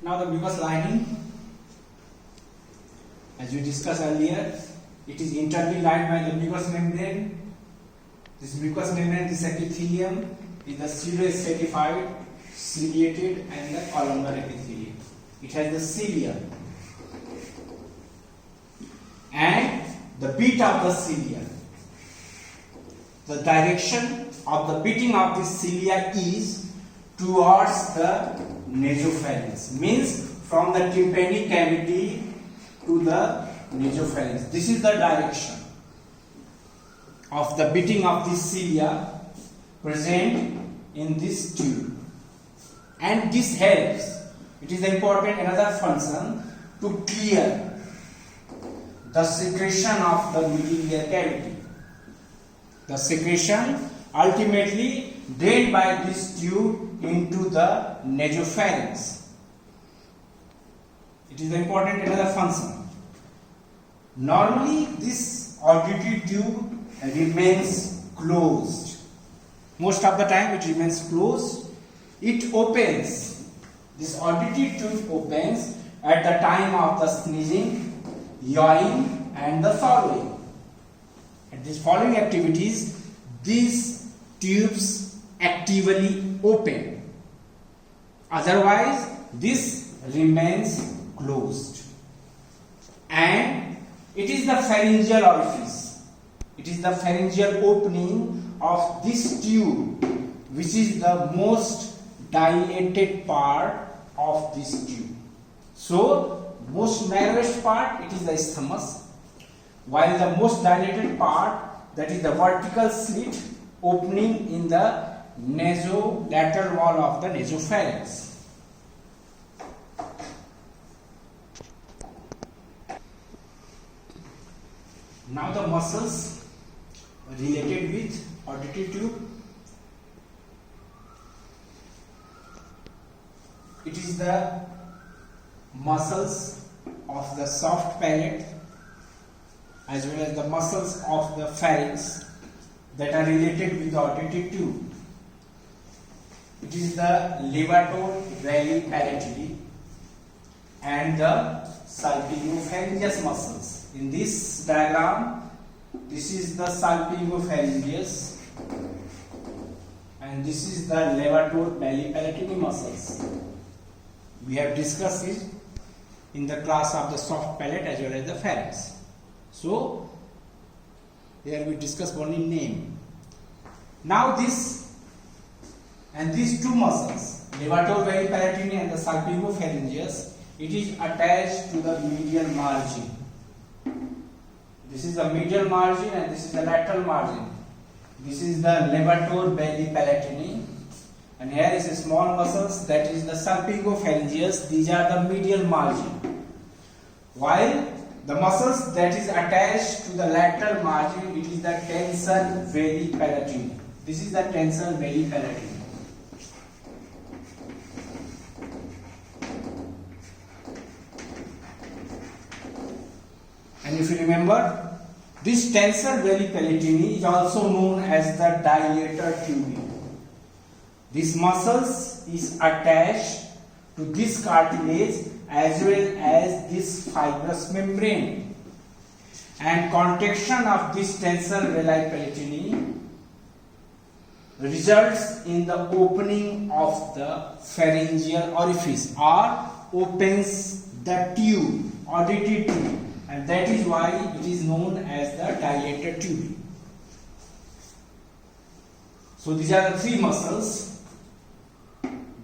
Now the mucous lining, as we discussed earlier, it is internally lined by the mucous membrane. This mucous membrane, this epithelium, is the pseudo-stratified, ciliated and the columnar epithelium. It has the cilia. And the beat of the cilia. The direction of the beating of this cilia is towards the nasopharynx, means from the tympanic cavity to the nasopharynx. This is the direction of the beating of this cilia present in this tube, and this helps. It is important another function to clear the secretion of the middle cavity. The secretion ultimately drained by this tube into the nasopharynx. It is important another function. Normally this auditory tube remains closed. Most of the time it remains closed. It opens. This auditory tube opens at the time of the sneezing, yawing and the swallowing. At these following activities, these tubes actively open. Otherwise, this remains closed. And it is the pharyngeal orifice. It is the pharyngeal opening of this tube, which is the most dilated part of this tube. So, most narrowest part, it is the isthmus, while the most dilated part, that is the vertical slit opening in the nasolateral wall of the nasopharynx. Now the muscles related with auditory tube. It is the muscles of the soft palate as well as the muscles of the pharynx that are related with the auditory tube. It is the levator veli palatini and the salpingopharyngeus muscles. In this diagram, this is the salpingopharyngeus and this is the levator veli palatini muscles. We have discussed it in the class of the soft palate as well as the pharynx. So, here we discuss only name. Now this and these two muscles, levator veli palatini and the salpingopharyngeus, it is attached to the medial margin. This is the medial margin and this is the lateral margin. This is the levator veli palatini. And here is a small muscles, that is the salpingopharyngeus. These are the medial margin. While the muscles that is attached to the lateral margin, it is the tensor veli palatini. This is the tensor veli palatini. And if you remember, this tensor veli palatini is also known as the dilator tubi. This muscles is attached to this cartilage as well as this fibrous membrane, and contraction of this tensor veli palatini results in the opening of the pharyngeal orifice or opens the tube, auditory tube, and that is why it is known as the dilator tube. So these are the three muscles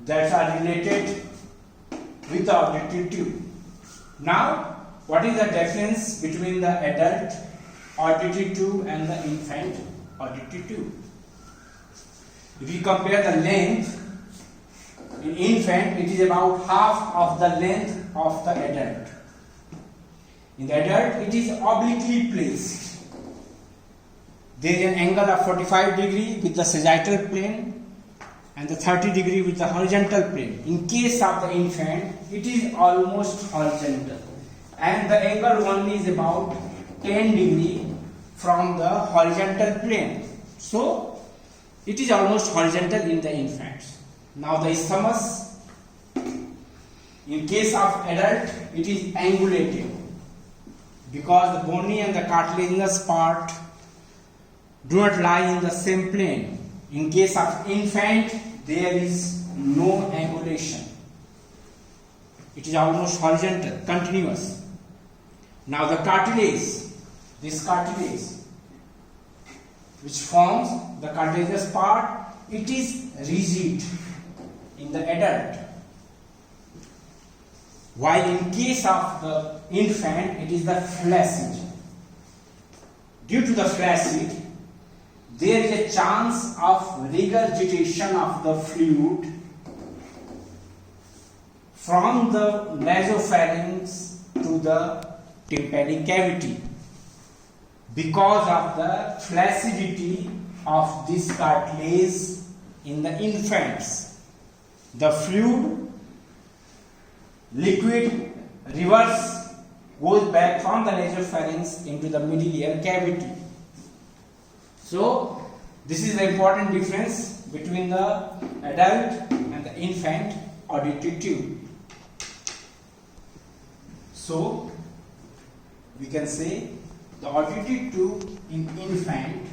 that are related with the auditory tube. Now, what is the difference between the adult auditory tube and the infant auditory tube? If you compare the length, in infant it is about half of the length of the adult. In the adult it is obliquely placed. There is an angle of 45 degrees with the sagittal plane and the 30 degree with the horizontal plane. In case of the infant, it is almost horizontal, and the angle only is about 10 degree from the horizontal plane. So, it is almost horizontal in the infants. Now the isthmus In case of adult, it is angulated because the bony and the cartilaginous part do not lie in the same plane. In case of infant, there is no angulation. It is almost horizontal, continuous. Now the cartilage, this cartilage, which forms the cartilaginous part, it is rigid in the adult. While in case of the infant, it is the flaccid. Due to the flaccid, there is a chance of regurgitation of the fluid from the nasopharynx to the tympanic cavity because of the flaccidity of this cartilage in the infants. The fluid, liquid, reverse goes back from the nasopharynx into the middle ear cavity. So, this is the important difference between the adult and the infant auditory tube. So, we can say the auditory tube in infant,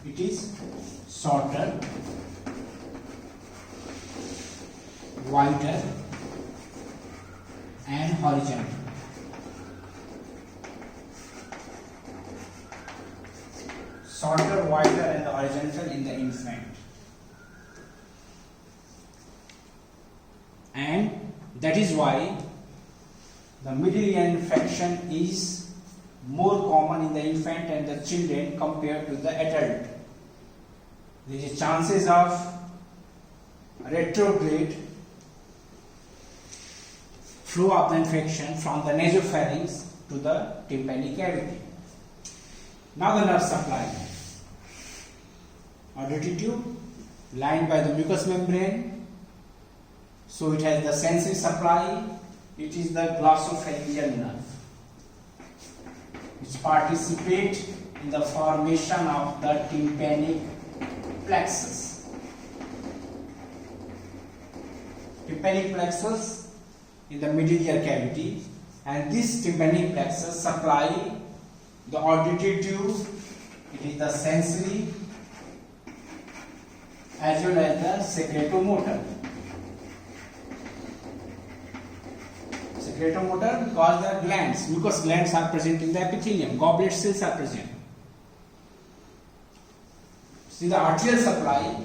it is shorter, wider and horizontal. Shorter, wider and horizontal in the infant. And that is why the middle ear infection is more common in the infant and the children compared to the adult. There is chances of retrograde flow of the infection from the nasopharynx to the tympanic cavity. Now the nerve supply. Auditory tube lined by the mucous membrane, so it has the sensory supply. It is the glossopharyngeal nerve which participate in the formation of the tympanic plexus. Tympanic plexus in the middle ear cavity, and this tympanic plexus supply the auditory tube. It is the sensory as well as the secretomotor. Secretomotor because the glands, mucous glands are present in the epithelium, goblet cells are present. See the arterial supply,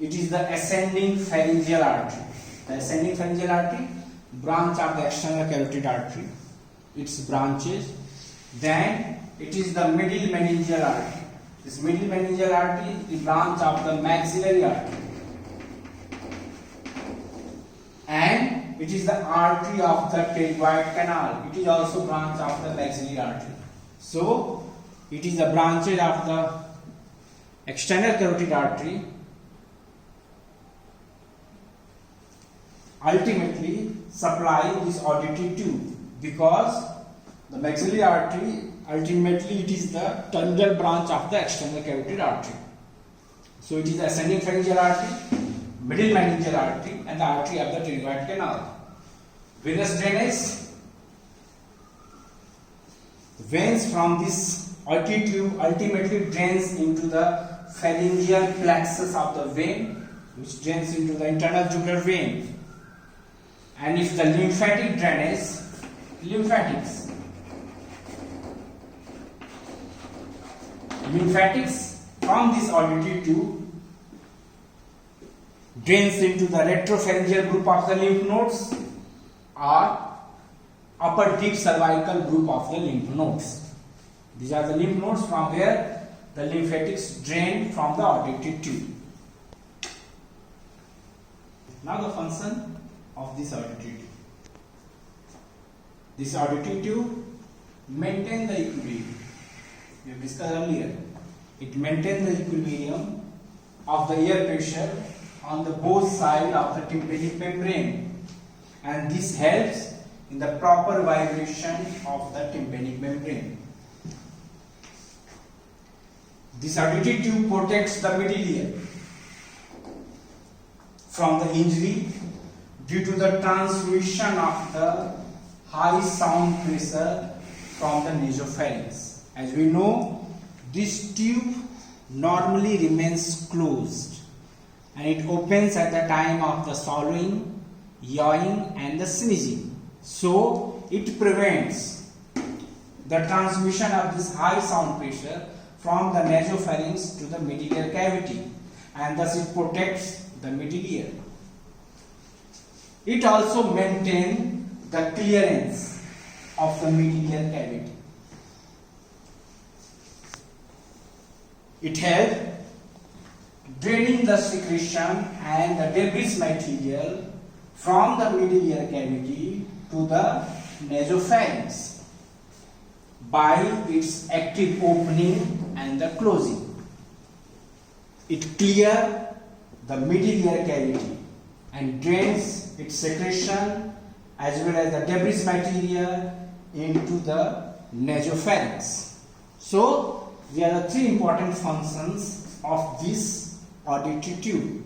it is the ascending pharyngeal artery. The ascending pharyngeal artery, branch of the external carotid artery, its branches. Then it is the middle meningeal artery. This middle meningeal artery is the branch of the maxillary artery. And it is the artery of the pterygoid canal. It is also branch of the maxillary artery. So, it is the branches of the external carotid artery ultimately supply this auditory tube, because the maxillary artery ultimately it is the terminal branch of the external carotid artery. So, it is the ascending pharyngeal artery, middle meningeal artery and the artery of the pterygoid canal. Venous drainage. Veins from this auditory tube ultimately drains into the pharyngeal plexus of the vein, which drains into the internal jugular vein. And if the lymphatic drainage, lymphatics from this auditory tube drains into the retropharyngeal group of the lymph nodes or upper deep cervical group of the lymph nodes. These are the lymph nodes from where the lymphatics drain from the auditory tube. Now the function of this auditory tube. This auditory tube maintains the equilibrium. We have discussed earlier. It maintains the equilibrium of the air pressure on the both sides of the tympanic membrane, and this helps in the proper vibration of the tympanic membrane. This auditory tube protects the middle ear. from the injury due to the transmission of the high sound pressure from the nasopharynx. As we know, this tube normally remains closed and it opens at the time of the swallowing, yawing and the sneezing. So it prevents the transmission of this high sound pressure from the nasopharynx to the middle ear cavity, and thus it protects the middle ear. It also maintains the clearance of the middle ear cavity. It helps draining the secretion and the debris material from the middle ear cavity to the nasopharynx by its active opening and the closing. It clears the middle ear cavity and drains its secretion as well as the debris material into the nasopharynx. So, these are the three important functions of this auditory tube.